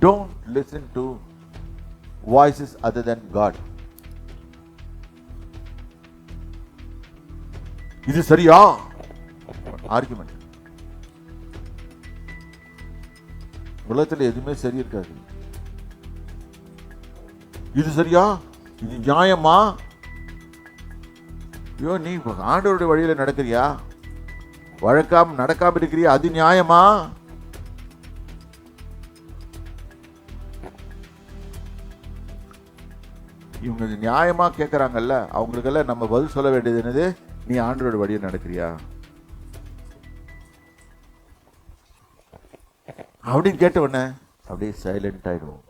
Don't listen to voices other than God. இது சரியா? Argument. உலகத்தில் எதுவுமே சரி இருக்காது. இது சரியா? இது நியாயமா? ஐயோ, நீ ஆண்டவருடைய வழியில நடக்கிறியா? வழக்காம நடக்காம இருக்கிறியா? அது நியாயமா? இவங்க நியாயமா கேட்கறாங்கல்ல, அவங்களுக்கெல்லாம் நம்ம பதில் சொல்ல வேண்டியது என்னது? நீ ஆண்டவருடைய வழியில் நடக்கிறியா அப்படின்னு கேட்ட உடனே அப்படியே சைலண்ட் ஆயிடுவோம்.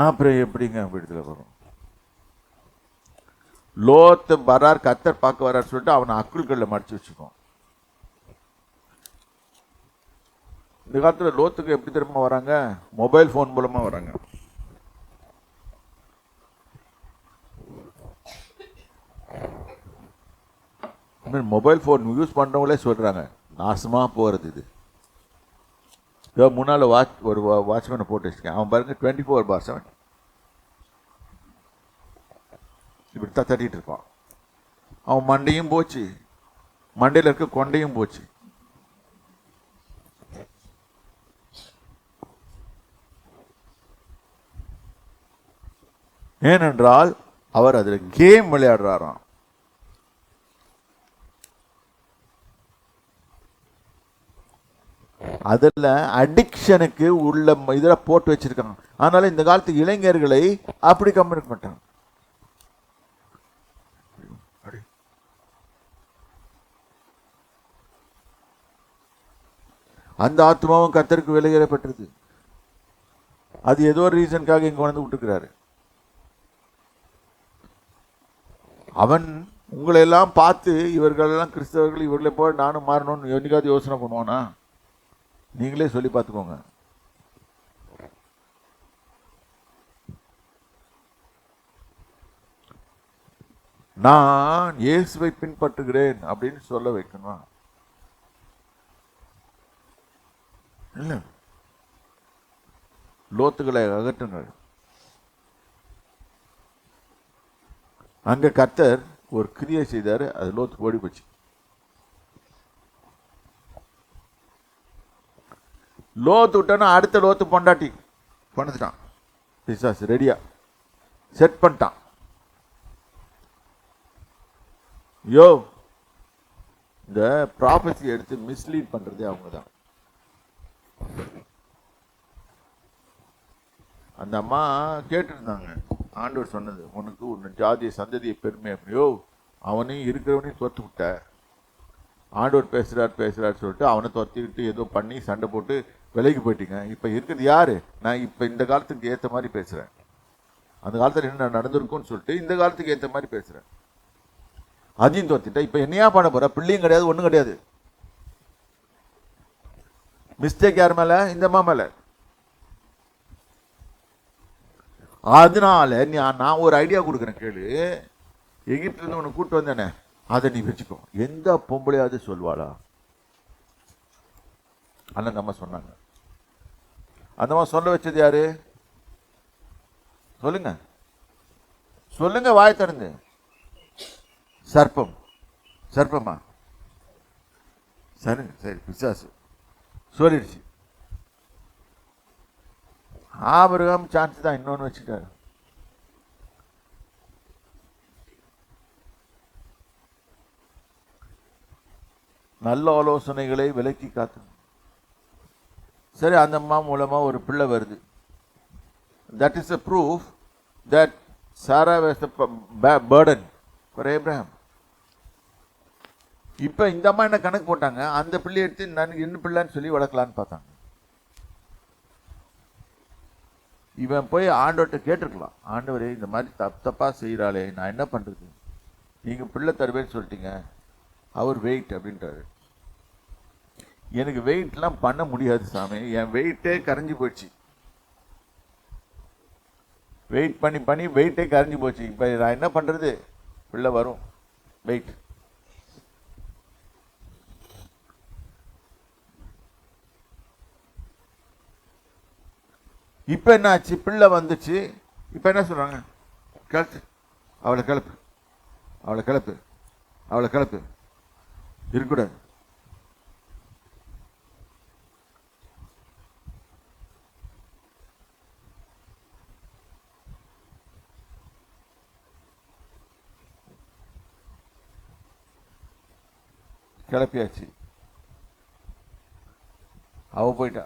அப்புறம் எப்படிங்க வீட்டுல வரும்? லோத்து வரார், கத்தர் பார்க்க வரார் சொல்லிட்டு அவனை அக்குள்கள்ல மடிச்சு வச்சுக்கோம். இந்த காலத்துல லோத்துக்கு எப்படி திரும்ப வராங்க? மொபைல் போன் மூலமா வராங்க. மொபைல் போன் யூஸ் பண்றவங்களே சொல்றாங்க நாசமா போறது. இது முன்னால ஒரு வாட்ச்மேனை போட்டு வச்சிருக்கேன். அவன் பாருங்க 24/7 இப்படித்தான் தட்டிட்டு இருப்பான். அவன் மண்டையும் போச்சு, மண்டையில் இருக்க கொண்டையும் போச்சு. ஏனென்றால் அவர் அதுல கேம் விளையாடுறாராம். அதுல அடிக்ஷனுக்கு உள்ள இதுல போட்டு வச்சிருக்காங்க. அதனால இந்த காலத்து இளைஞர்களை அப்படி கம்பெனி மாட்டாங்க. அந்த ஆத்மாவும் கர்த்தருக்கு விலையேறப்பட்டது. அது ஏதோ ஒரு ரீசனுக்காக இங்க வந்து விட்டுக்கிறாரு. அவன் உங்களை எல்லாம் பார்த்து இவர்கள் எல்லாம் கிறிஸ்தவர்கள், இவர்களை போய் நானும் மாறணும்னு என்னைக்காவது யோசனை பண்ணுவானா? நீங்களே சொல்லி பார்த்துக்கோங்க. நான் இயேசுவை பின்பற்றுகிறேன் அப்படின்னு சொல்ல வைக்கணும். இல்ல, லோத்துக்களை அகற்றுங்கள். அங்க கர்த்தர் ஒரு கிரியை செய்தாரு, அது லோத்துக்கு ஓடி போச்சு. லோத்து விட்டானா அடுத்த லோத்து பொண்டாட்டி பண்ணிட்டான். பிசாசு ரெடியா செட் பண்ணிட்டான். யோ, இந்த ப்ராபஸி எடுத்து மிஸ்லீட் பண்றதே அவங்க தான். அந்த அம்மா கேட்டுருந்தாங்க, ஆண்டவர் சொன்னது, உனக்கு உன்னை ஜாதிய சந்ததியை பெருமை. யோ, அவனையும் இருக்கிறவனையும் தோத்து விட்ட. ஆண்டவர் பேசுறாரு சொல்லிட்டு அவனை துரத்திக்கிட்டு ஏதோ பண்ணி சண்டை போட்டு விலைக்கு போயிட்டீங்க. இப்போ இருக்கிறது யாரு? நான் இப்போ இந்த காலத்துக்கு ஏற்ற மாதிரி பேசுறேன். அந்த காலத்தில் என்ன நடந்திருக்கும்னு சொல்லிட்டு இந்த காலத்துக்கு ஏற்ற மாதிரி பேசுறேன். அதையும் துரத்திட்டேன். இப்போ என்னையா பண்ண போற? பிள்ளையும் கிடையாது, ஒன்றும் கிடையாது. மிஸ்டேக் யார் மேல? இந்த அம்மா மேல. அதனால நான் ஒரு ஐடியா கொடுக்குறேன், கேளு. எகிப்துல இருந்து உனக்கு கூட்டு வந்தேனே, அதை நீ வச்சுக்கோ. எந்த பொம்பளையாவது சொல்வாளா? அந்த அம்மா சொன்னாங்க. அந்த அம்மா சொல்ல வச்சது யாரு? சொல்லுங்க சொல்லுங்க, வாய் திறந்து. சர்ப்பமா? சரி சரி, பிசாசு சொல்லிடுச்சு. ஆபிரகாம் சான்ஸ் தான், இன்னொன்னு வச்சுட்டாரு. நல்ல ஆலோசனைகளை விலக்கி காத்து. சரி, அந்த அம்மா மூலமா ஒரு பிள்ளை வருது. That is a proof that Sarah was the burden for Abraham. இப்ப இந்த அம்மா என்ன கணக்கு போட்டாங்க? அந்த பிள்ளை எடுத்து நான் என்ன பிள்ளைன்னு சொல்லி வளர்க்கலான்னு பார்த்தாங்க. இவன் போய் ஆண்டவர்கிட்ட கேட்டிருக்கலாம், ஆண்டவரே இந்த மாதிரி தப்பா செய்யறாளே, நான் என்ன பண்றது? நீங்க பிள்ளை தருவேன்னு சொல்லிட்டீங்க. அவர் வெயிட் அப்படின்றாரு. எனக்கு வெயிட்லாம் பண்ண முடியாது சாமி, என் வெயிட்டே கரைஞ்சி போச்சு. வெயிட் பண்ணி வெயிட்டே கரைஞ்சி போச்சு. இப்போ நான் என்ன பண்றது? பிள்ளை வரும், வெயிட். இப்போ என்ன ஆச்சு? பிள்ளை வந்துச்சு. இப்போ என்ன சொல்கிறாங்க? கிளப்பு, அவளை கிளப்பு, அவளை கிளப்பு, அவளை கிளப்பு, இருக்கக்கூடாது. கிளப்பியாச்சு, அவ போயிட்டா.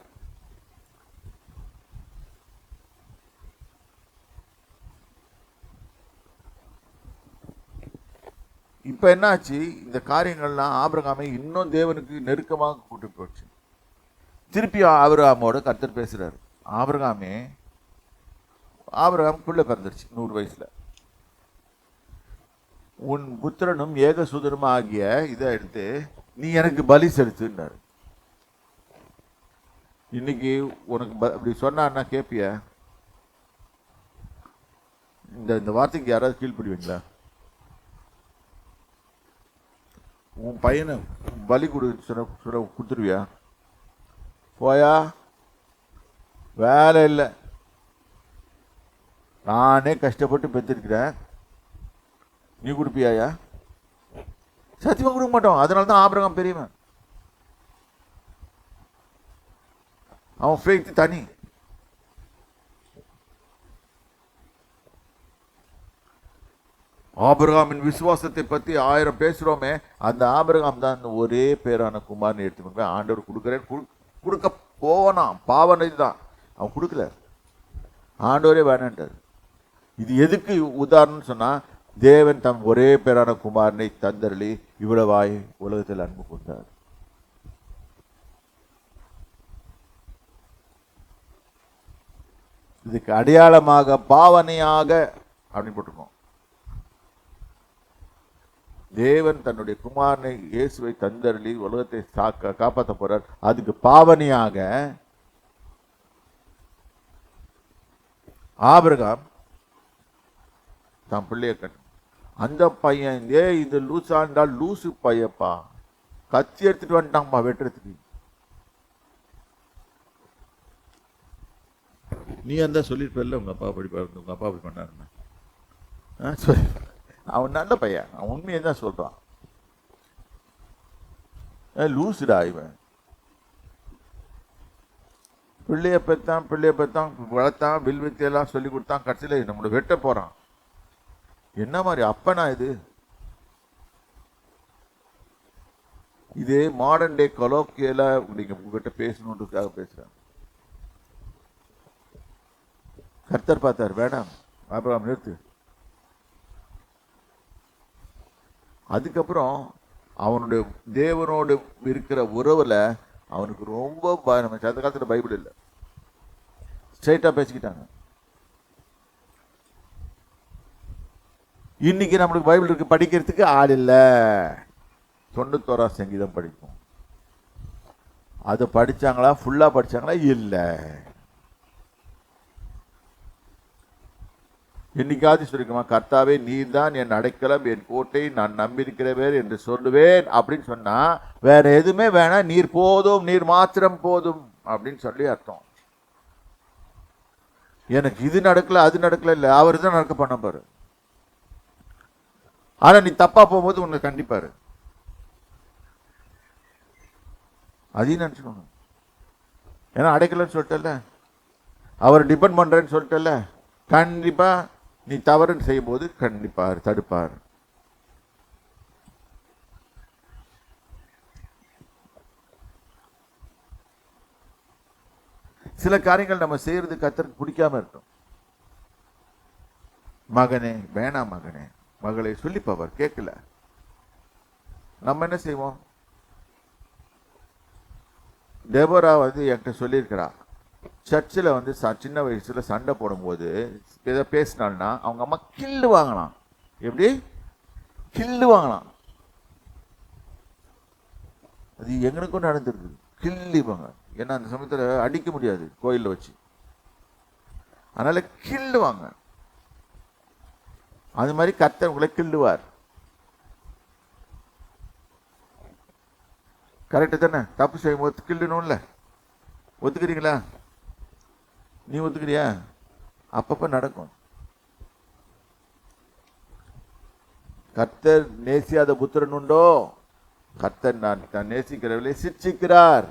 இப்ப என்ன ஆச்சு? இந்த காரியங்கள்லாம் ஆபிரகாமை இன்னும் தேவனுக்கு நெருக்கமாக கூட்டி போச்சு. திருப்பி ஆபிரகாமோட கர்த்தர் பேசுறாரு. ஆபிரகாம் பிள்ளை பிறந்துருச்சு 100 வயசுல. உன் புத்திரனும் ஏகசூதனும் ஆகிய இதை எடுத்து நீ எனக்கு பலி செலுத்துனாரு. இன்னைக்கு உனக்கு அப்படி சொன்னா கேப்பிய? இந்த வார்த்தைக்கு யாராவது கீழ்படுவீங்களா? உன் பையனை பலி கொடுத்துருவியா? போயா, வேலை இல்லை, நானே கஷ்டப்பட்டு பெற்றிருக்கிறேன், நீ கொடுப்பியாயா? சத்தியமா கொடுக்க மாட்டோம். அதனால தான் ஆபிரகாம் பெரியவன். அவன் ஃபேத் தனி. ஆபிரகாமின் விசுவாசத்தை பத்தி 1000 பேசுறோமே, அந்த ஆபிரகாம் தான் ஒரே பேரான குமாரனை எடுத்துக்கொண்டு போய் ஆண்டவர் கொடுக்குறேன் கொடுக்க போனான். பாவனை தான், அவன் கொடுக்கல, ஆண்டவரே வேணான்ட்டார். இது எதுக்கு உதாரணம் சொன்னா, தேவன் தம் ஒரே பேரான குமாரனை தந்தரளி இவ்வளவாய் உலகத்தில் அன்பு கொண்டார். இதுக்கு அடையாளமாக பாவனையாக அப்படின்னு போட்டிருக்கோம். தேவன் தன்னுடைய குமாரனை இயேசுவை தந்தரளி உலகத்தை காப்பாற்ற போறார். அதுக்கு பாவனையாக ஆபிரகாம் தான் பிள்ளைய கட்டு. அந்த பையன் இது லூசாண்டால் லூசு பையப்பா, கத்தி எடுத்துட்டு வந்துட்டாங்கப்பா வெட்டுறதுக்கு. நீ அந்த சொல்லிருப்பல உங்க அப்பா படிப்பாரு, உங்க அப்பா அப்படி பண்ணாருன்னு சொல்லி. அவன் நல்ல பையன், அவன் உண்மையை தான் சொல்றான். லூசுடா இவன். பிள்ளைய பெத்தான் வளர்த்தான், வில் வித்தியெல்லாம் சொல்லி கொடுத்தான், கடைசியில் நம்மளை வெட்ட போறான். என்ன மாதிரி அப்பனா இது? இதே மாடர்ன் டே கொலோக்கியல நீங்க உங்ககிட்ட பேசணுன்றதுக்காக பேசுறேன். கர்த்தர் பார்த்தார், வேண்டாம் ஆபிரகாம் நிறுத்து. அதுக்கப்புறம் அவனுடைய தேவனோடு இருக்கிற உறவுல அவனுக்கு ரொம்ப அந்த காலத்துல பைபிள் இல்லை, ஸ்ட்ரைட்டா பேசிக்கிட்டாங்க. இன்னைக்கு நம்மளுக்கு பைபிள் இருக்கு, படிக்கிறதுக்கு ஆள் இல்லை. 91 சங்கீதம் படிப்போம். அதை படிச்சாங்களா? ஃபுல்லா படிச்சாங்களா? இல்லை. என்னைக்காவது சொல்லிருக்கமா, கர்த்தாவே நீர் தான் என் அடைக்கலம், என் கோட்டை, நான் நம்பியிருக்கிறவர் என்று சொல்லுவேன் அப்படின்னு சொன்னா, வேற எதுவுமே வேணாம், நீர் போதும், நீர் மாத்திரம் போதும் அப்படின்னு சொல்லி அர்த்தம். எனக்கு இது நடக்கல அது நடக்கல இல்லை, அவர் தான் நடக்க பண்ண பாரு. ஆனா நீ தப்பா போகும்போது உன்னை கண்டிப்பாரு. அதையும் நினைச்சுக்கோங்க. ஏன்னா அடைக்கலன்னு சொல்லிட்டல, அவர் டிபெண்ட் பண்றேன்னு சொல்லிட்டல, கண்டிப்பா நீ தவறு செய்யும் போது கண்டிப்பார், தடுப்பார். சில காரியங்கள் நம்ம செய்யறது கர்த்தருக்கு பிடிக்காம இருக்கும். மகனே வேணாம், மகனே மகளை சொல்லிப்பவர் கேட்கல, நம்ம என்ன செய்வோம்? டெபோரா என்கிட்ட சொல்லியிருக்கிறா, சர்ச்சில் சின்ன வயசுல சண்டை போடும்போது ஏதோ பேசினால்னா அவங்க அம்மா கில்லு வாங்கலாம். எப்படி கில்லு வாங்கலாம்? அது எங்களுக்கும் நடந்திருக்கு. கில்லிவாங்க. ஏன்னா அந்த சமயத்தில் அடிக்க முடியாது கோயிலில் வச்சு, அதனால கில்லுவாங்க. அது மாதிரி கர்த்தர் உங்களை கில்லுவார். கரெக்டு தானே? தப்பு செய்யும் போது கில்லுணும்ல, ஒத்துக்கிறீங்களா? நீ ஒத்துக்கிறியா? அப்பப்ப நடக்கும். கர்த்தர் நேசியாத புத்திரன் உண்டோ? கர்த்தர் நான் நேசிக்கிறவர்களை சிட்சிக்கிறார்.